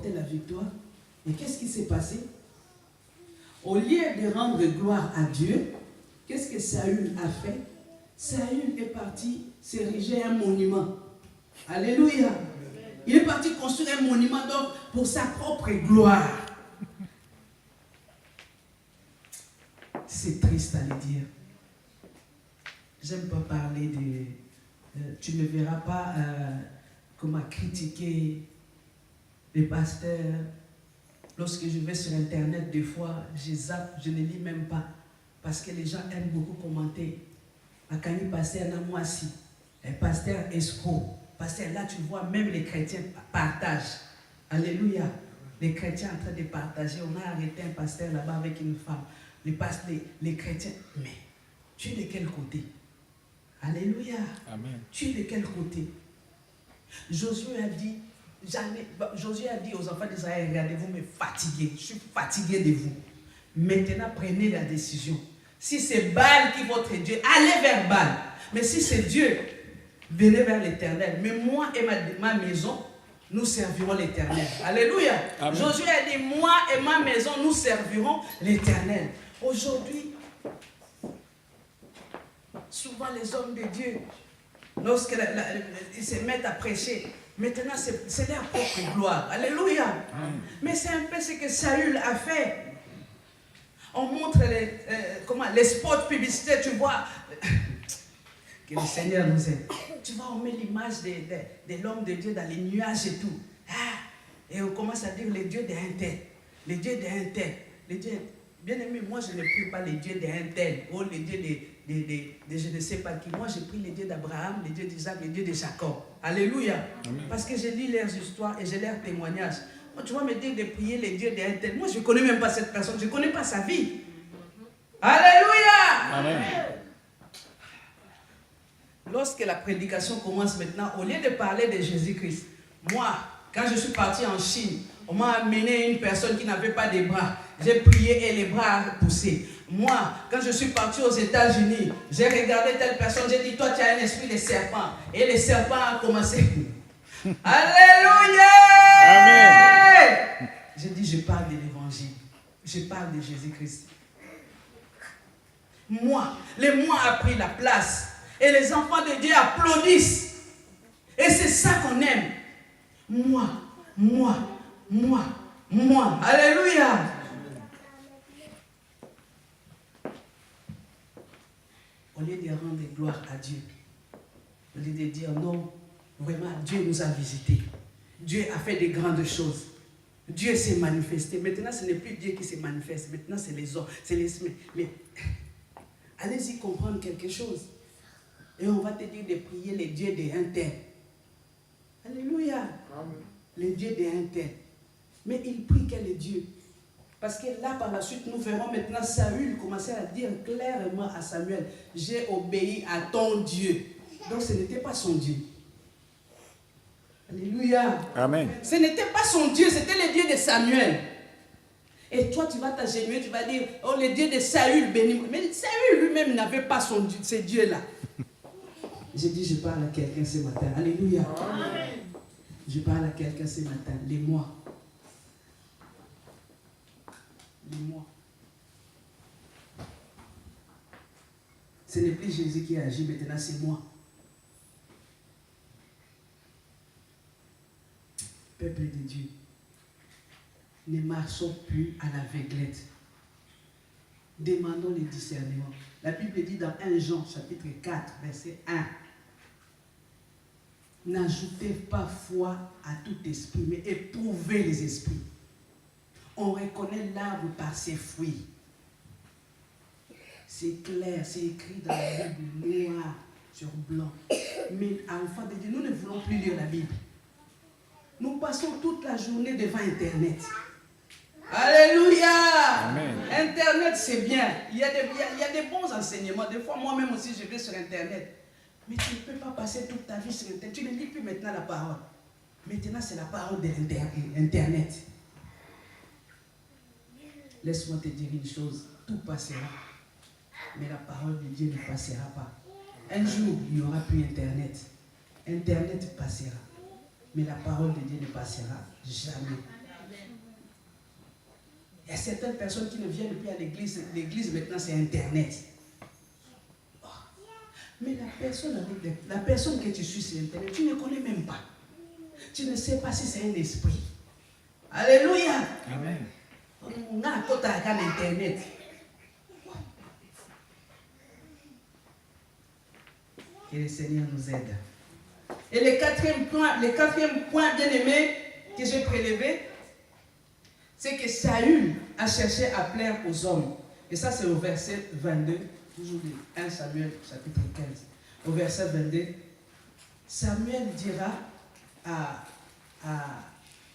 la victoire. Et qu'est-ce qui s'est passé? Au lieu de rendre gloire à Dieu, qu'est-ce que Saül a fait? Saül est parti s'ériger un monument. Alléluia. Il est parti construire un monument donc pour sa propre gloire. C'est triste à le dire. J'aime pas parler de... tu ne verras pas comment critiquer les pasteurs. Lorsque je vais sur Internet, des fois, je zappe, je ne lis même pas. Parce que les gens aiment beaucoup commenter. Akani pasteur Namoisi, pasteur escroc. Pasteur, là tu vois, même les chrétiens partagent. Alléluia. Les chrétiens en train de partager. On a arrêté un pasteur là-bas avec une femme. Les chrétiens, mais tu es de quel côté? Alléluia. Amen. Tu es de quel côté? Josué a dit aux enfants d'Israël, regardez, vous me fatiguez, je suis fatigué de vous. Maintenant, prenez la décision. Si c'est Baal qui est votre Dieu, allez vers Baal. Mais si c'est Dieu, venez vers l'Éternel. Mais moi et ma maison, nous servirons l'Éternel. Alléluia. Amen. Josué a dit, moi et ma maison, nous servirons l'Éternel. Aujourd'hui, souvent les hommes de Dieu, lorsqu'ils se mettent à prêcher, maintenant c'est leur propre gloire. Alléluia. Amen. Mais c'est un peu ce que Saül a fait. On montre les spots publicitaires, tu vois. Que le Seigneur nous aide. Tu vois, on met l'image de l'homme de Dieu dans les nuages et tout. Et on commence à dire les dieux d'un tel. Les dieux d'un tel. Les dieux... Bien aimé, moi je ne prie pas les dieux d'un tel. Ou les dieux de je ne sais pas qui. Moi je prie les dieux d'Abraham, les dieux d'Isaac, les dieux de Jacob. Alléluia. Amen. Parce que je lis leurs histoires et j'ai leurs témoignages. Moi, tu vas me dire de prier les dieux d'un tel. Moi je ne connais même pas cette personne. Je ne connais pas sa vie. Alléluia. Amen. Lorsque la prédication commence maintenant, au lieu de parler de Jésus-Christ, moi, quand je suis parti en Chine, on m'a amené une personne qui n'avait pas de bras. J'ai prié et les bras ont poussé. Moi, quand je suis parti aux États-Unis, j'ai regardé telle personne, j'ai dit, toi tu as un esprit de serpent. Et le serpent a commencé. Alléluia! Amen. J'ai dit, je parle de l'évangile. Je parle de Jésus-Christ. Moi, le moi a pris la place. Et les enfants de Dieu applaudissent. Et c'est ça qu'on aime. Moi. Alléluia. Au lieu de rendre gloire à Dieu, au lieu de dire non, vraiment, Dieu nous a visités. Dieu a fait de grandes choses. Dieu s'est manifesté. Maintenant, ce n'est plus Dieu qui se manifeste. Maintenant, c'est les hommes, c'est l'esprit. Mais allez-y comprendre quelque chose. Et on va te dire de prier les dieux des tel. Alléluia. Amen. Les dieux des tel. Mais il prie quel Dieu? Parce que là, par la suite, nous verrons maintenant Saül commencer à dire clairement à Samuel, j'ai obéi à ton Dieu. Donc ce n'était pas son Dieu. Alléluia. Amen. Ce n'était pas son Dieu, c'était le Dieu de Samuel. Et toi, tu vas t'agenouiller, tu vas dire, oh, le Dieu de Saül béni. Mais Saül lui-même n'avait pas ce Dieu-là. J'ai dit, je parle à quelqu'un ce matin. Alléluia. Amen. Je parle à quelqu'un ce matin. Les moi. Ce n'est plus Jésus qui agit, maintenant c'est moi. Peuple de Dieu, ne marchons plus à l'aveuglette. Demandons le discernement. La Bible dit dans 1 Jean, chapitre 4, verset 1. N'ajoutez pas foi à tout esprit, mais éprouvez les esprits. On reconnaît l'arbre par ses fruits. C'est clair, c'est écrit dans la Bible, noir sur blanc. Mais enfants de Dieu, nous ne voulons plus lire la Bible. Nous passons toute la journée devant Internet. Alléluia! Amen. Internet, c'est bien. Il y a des bons enseignements. Des fois, moi-même aussi, je vais sur Internet. Mais tu ne peux pas passer toute ta vie sur Internet. Tu ne lis plus maintenant la parole. Maintenant, c'est la parole de l'Internet. Laisse-moi te dire une chose. Tout passera. Mais la parole de Dieu ne passera pas. Un jour, il n'y aura plus Internet. Internet passera. Mais la parole de Dieu ne passera jamais. Il y a certaines personnes qui ne viennent plus à l'église. L'église maintenant c'est Internet. Oh. Mais la personne que tu suis sur Internet, tu ne connais même pas. Tu ne sais pas si c'est un esprit. Alléluia. Amen. On a un côté à Internet. Que le Seigneur nous aide. Et le quatrième point bien aimé que j'ai prélevé, c'est que Saül a cherché à plaire aux hommes. Et ça, c'est au verset 22, toujours du 1 Samuel, chapitre 15. Au verset 22, Samuel dira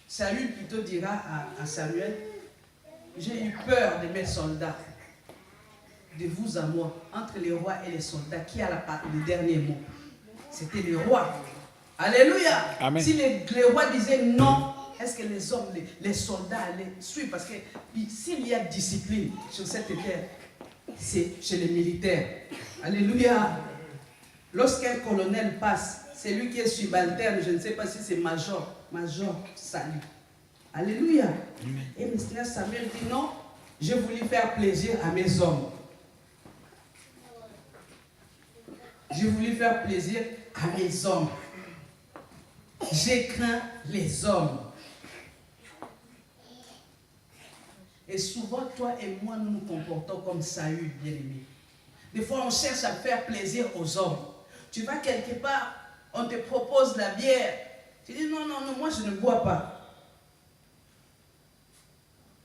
Saül plutôt dira à Samuel, j'ai eu peur de mes soldats, de vous à moi, entre les rois et les soldats, qui a le dernier mot. C'était les rois. Alléluia. Amen. Si les rois disaient non, est-ce que les hommes, les soldats allaient suivre? Parce que s'il y a discipline sur cette terre, c'est chez les militaires. Alléluia. Lorsqu'un colonel passe, c'est lui qui est subalterne, je ne sais pas si c'est major. Major, salut. Alléluia. Amen. Et le Seigneur Samuel dit non, j'ai voulu faire plaisir à mes hommes. J'ai voulu faire plaisir à mes hommes. J'ai craint les hommes. Et souvent, toi et moi, nous nous comportons comme Saül, bien-aimé. Des fois, on cherche à faire plaisir aux hommes. Tu vas quelque part, on te propose la bière. Tu dis non, non, non, moi je ne bois pas.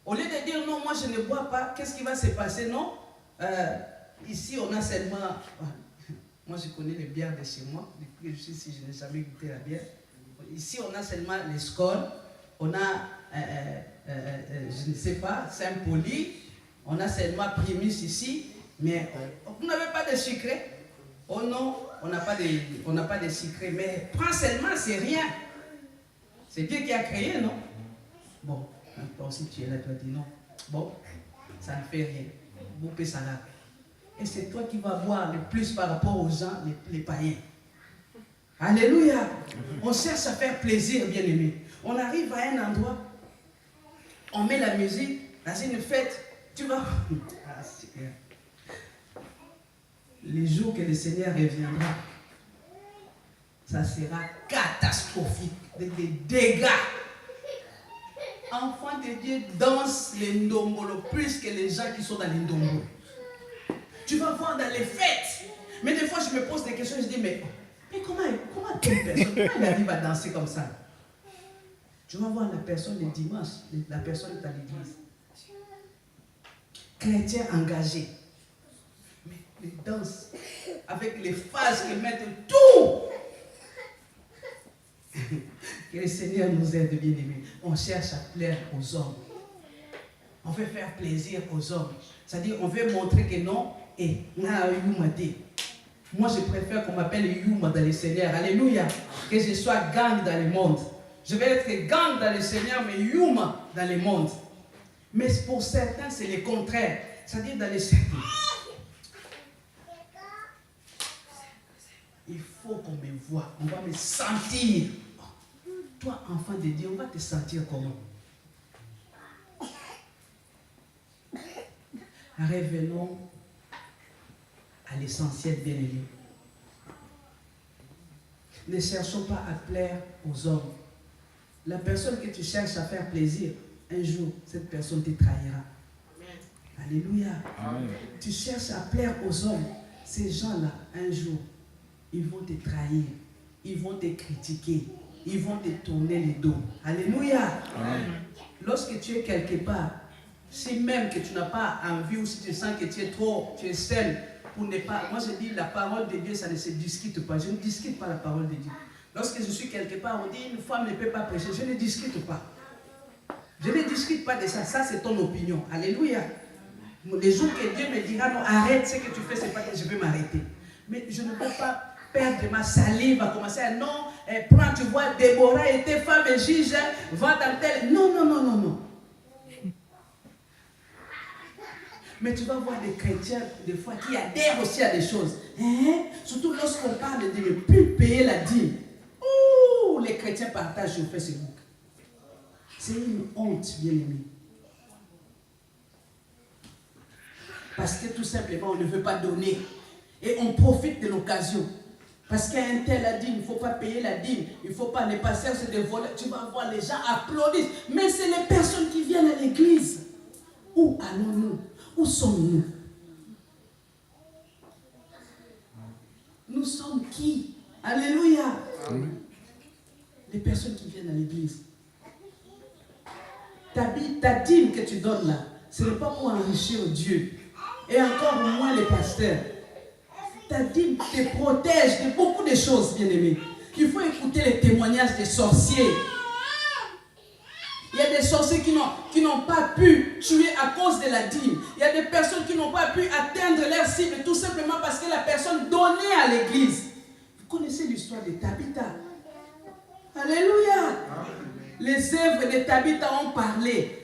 Au lieu de dire non, moi je ne bois pas, qu'est-ce qui va se passer? Non, ici on a seulement... Moi je connais les bières de chez moi, depuis que je suis ici, je n'ai jamais goûté la bière. Ici on a seulement les Skol, on a, je ne sais pas, Saint-Poli, on a seulement Primus ici, mais vous n'avez pas de sucré. Oh non, on n'a pas de sucré, mais prends seulement, c'est rien. C'est Dieu qui a créé, non? Bon, toi si tu es là, tu as dit non. Bon, ça ne fait rien. Boupé salade. Et c'est toi qui vas boire le plus par rapport aux gens, les païens. Alléluia. On cherche à faire plaisir, bien aimé. On arrive à un endroit, on met la musique, dans une fête, tu vas... Ah, Seigneur. Les jours que le Seigneur reviendra, ça sera catastrophique, des dégâts. Enfants de Dieu dansent les ndombolo plus que les gens qui sont dans les ndombolo. Tu vas voir dans les fêtes. Mais des fois, je me pose des questions, je dis, mais comment une personne, comment elle arrive à danser comme ça? Tu vas voir la personne le dimanche, la personne est à l'église. Chrétien engagé. Mais ils dansent avec les phases qu'ils mettent tout. Que le Seigneur nous aide, bien-aimés. On cherche à plaire aux hommes. On veut faire plaisir aux hommes. C'est-à-dire, on veut montrer que non, et moi, je préfère qu'on m'appelle Yuma dans le Seigneur. Alléluia. Que je sois gang dans le monde. Je vais être gang dans le Seigneur, mais Yuma dans le monde. Mais pour certains, c'est le contraire. C'est-à-dire dans le Seigneur. Il faut qu'on me voie. On va me sentir. Toi, enfant de Dieu, on va te sentir comment? Revenons à l'essentiel, bien-aimé. Ne cherchons pas à plaire aux hommes. La personne que tu cherches à faire plaisir, un jour, cette personne te trahira. Amen. Alléluia. Amen. Tu cherches à plaire aux hommes. Ces gens-là, un jour, ils vont te trahir. Ils vont te critiquer. Ils vont te tourner les dos. Alléluia. Amen. Lorsque tu es quelque part, si même que tu n'as pas envie ou si tu sens que tu es seul, pour ne pas... Moi je dis, la parole de Dieu, ça ne se discute pas. Je ne discute pas la parole de Dieu. Lorsque je suis quelque part, on dit, une femme ne peut pas prêcher. Je ne discute pas. Je ne discute pas de ça. Ça, c'est ton opinion. Alléluia. Les jours que Dieu me dira, non, arrête ce que tu fais, c'est pas que je vais m'arrêter. Mais je ne peux pas perdre ma salive à commencer à non, prends, tu vois, Déborah était femme et juge, va dans tel. Non, non, non, non, non. Mais tu vas voir des chrétiens, des fois, qui adhèrent aussi à des choses. Surtout lorsqu'on parle de ne plus payer la dîme. Ouh, les chrétiens partagent sur Facebook. C'est une honte, bien aimé. Parce que tout simplement, on ne veut pas donner. Et on profite de l'occasion. Parce qu'un tel a dit, il ne faut pas payer la dîme. Il ne faut pas, les pasteurs se dévoiler. Tu vas voir, les gens applaudissent. Mais c'est les personnes qui viennent à l'église. Où allons-nous? Où sommes-nous? Nous sommes qui? Alléluia. Amen. Les personnes qui viennent à l'église. Ta dîme que tu donnes là, ce n'est pas pour enrichir Dieu. Et encore moins les pasteurs. Ta dîme te protège de beaucoup de choses, bien-aimés. Il faut écouter les témoignages des sorciers. Il y a des sorciers qui n'ont pas pu tuer à cause de la dîme. Il y a des personnes qui n'ont pas pu atteindre leur cible tout simplement parce que la personne donnait à l'église. Vous connaissez l'histoire de Tabitha. Alléluia. Les œuvres de Tabitha ont parlé.